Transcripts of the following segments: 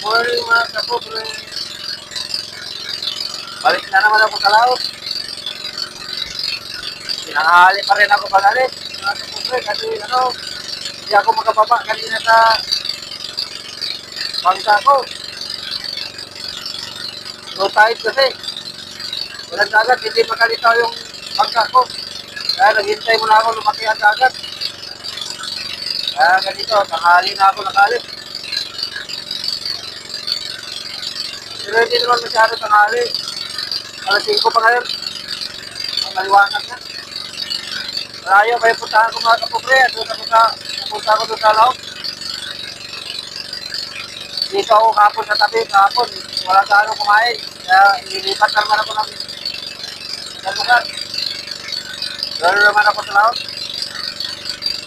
Morning mga kapobre. Balik na naman ako sa laot. Pinanghali pa rin ako pagalit. Mga kapobre, kasi hindi ako makababa kanina sa bangka ko. Low tide kasi. Walang dagat, hindi makalitaw yung bangka ko. Kaya naghintay muna ako lumaki ang dagat. Kaya ganito, tanghali na ako nakalit. Pero hindi naman masyado tanghali. Alas 5 pa ngayon. Ang maliwanag na. Malayo kayo puntahan ko mga kapobre. Pupunta ako doon sa laot. Dito ako kapon sa tabi, kapon. Wala sa kumain. Kaya nilipat na naman ako ng lugar. Pero naman ako sa laot.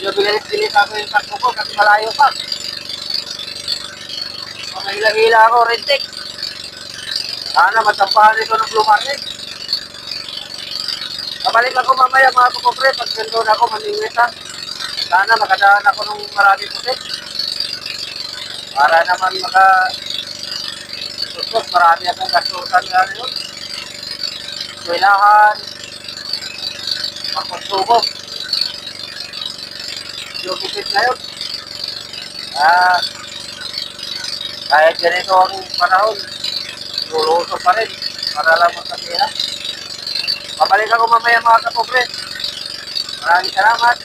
Yung bilis-bilis ako yung takbo ko kasi malayo pa. Mahila-hila ako, rentik. Sana matampahan ito ng Blue Marlin. Kabalik ako mamaya mga kapobre. Pag gandun ako, maningwit ha. Sana makadaan ako ng maraming pusit. Para naman sustos, marami akong gastusan nga yun. Kailangan magpagsubok. Yung isip na yun. Kahit ganito ang panahon, luluso pa rin para lang magkasira. Pabalik ako mamaya mga kapobre. Maraming salamat.